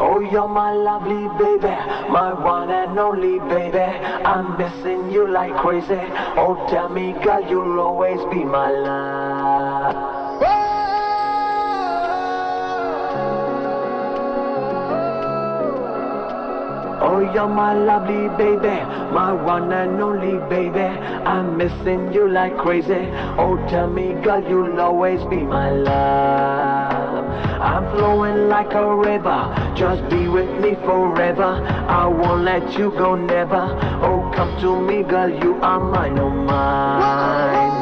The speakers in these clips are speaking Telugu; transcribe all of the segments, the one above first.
Oh, you're my lovely baby, my one and only baby. I'm missing you like crazy. Oh, tell me, girl, you'll always be my love. Oh, you're my lovely baby, my one and only baby. I'm missing you like crazy. Oh, tell me, girl, you'll always be my love. I'm flowing like a river, just be with me forever. I won't let you go, never. Oh, come to me, girl, you are mine, oh mine.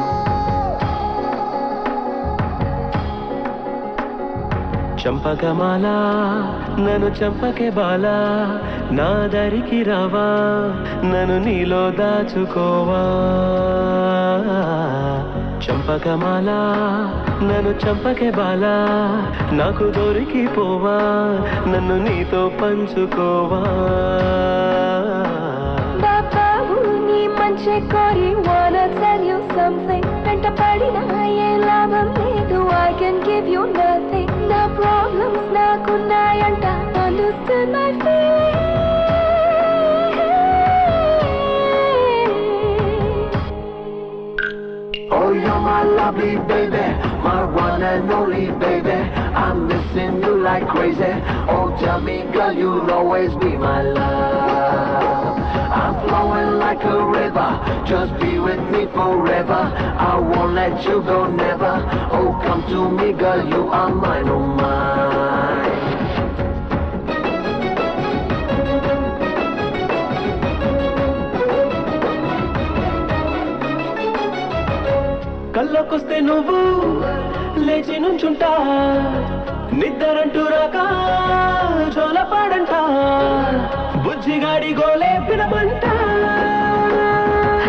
చంపకమాల నన్ను చంపకే బాలా, నా దరికి రావా, నన్ను నీలో దాచుకోవా. చంపకమాల నన్ను చంపకే బాలా, నాకు దొరికిపోవా, నన్ను నీతో పంచుకోవా. బాబు నీ మంచి కోరి wanna tell you something. వెంట పడినా ఏ లాభం లేదు, I can give you nothing. నా problems నాకున్నాయంట, understand my feeling. Oh, you're my lovely baby, my one and only baby. I'm missing you like crazy. Oh, tell me, girl, you'll always be my love. I'm flowing like a river, just be with me forever. I won't let you go, never. Oh, come to me, girl, you are mine, oh mine. కళ్ళకొస్తే నువ్వు లేచి నుంచుంటా, నిద్దరంటూ రాక జోలపాడంట, బుజ్జిగాడి గోలే పినమంట.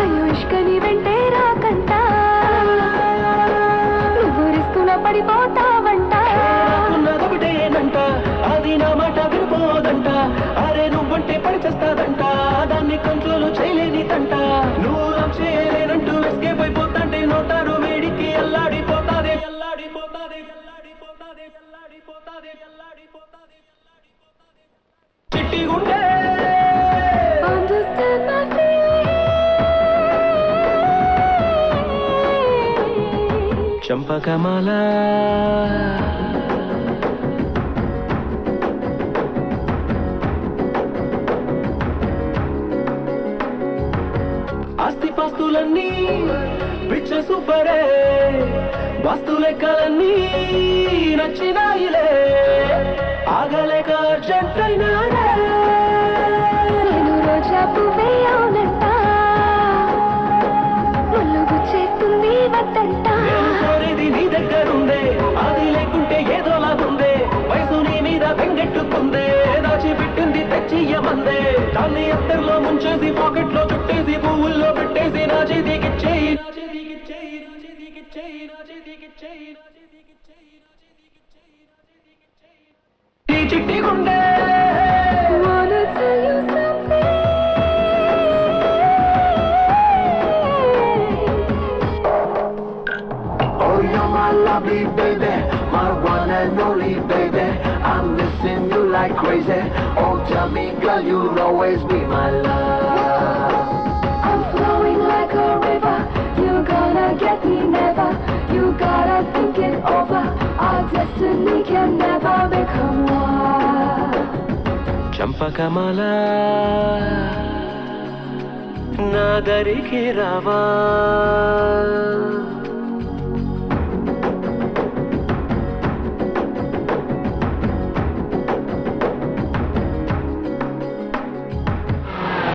అయ్యో ఇష్కని వెంటే రాకంట, నువ్వు రిస్కున పడిపోతావంట. నాకున్నదొకటేనంట, అది నా మాట విడిపోదంట. అరే నువ్వంటే పడిచేస్తాదంట, దాన్ని కంట్రోల్ చేయలేని తంట. నువ్వు నాకు చేయలేనంటూ ఎస్కేప్ అయిపోతాంటే నోటారు వేడికి అల్లాడిపోతాదే, అల్లాడిపోతాదే, అల్లాడిపోతాదే, అల్లాడిపోతాదే, అల్లాడిపోతాదే. చిట్టి గుండె Understand my feeling. చంపకమాల ఆస్తిపాస్తులన్నీ పిచ్చ సూపరే, వాస్తు లెక్కలన్నీ నచ్చినాయిలే, ఆగలేక అర్జెంట్ అయినారే. నేను రోజా పువ్వే అవునంట, ముళ్ళు గుచ్చేస్తుంది వద్దంట. నేను కోరేది నీ దగ్గరుందే, అది లేకుంటే ఏదోలాగుందే. వయసు నీ మీద బెంగెట్టుకుందే, దాచిపెట్టింది తెచ్చియమందే. దాన్ని ఎత్తర్లో ముంచేసి పాకెట్లో చుట్టేసి పువ్వుల్లో పెట్టేసి నా చేతికిచ్చేయి, నా చేతికిచ్చేయి, నా చేతికిచ్చేయి, నా చేతికిచ్చేయి, నా చేతికిచ్చేయి, నా చేతికిచ్చేయి, నా చేతికిచ్చేయి. ఈ చిట్టి గుండె Wanna tell you something. Oh, you're my lovely baby, my one and only baby. I'm missing you like crazy. Oh, tell me, girl, you'll always be my love. I'm flowing like a river, you gonna get me never. You gotta think it over, our destiny can never become one. చంపకమాల నా దరికి రావా.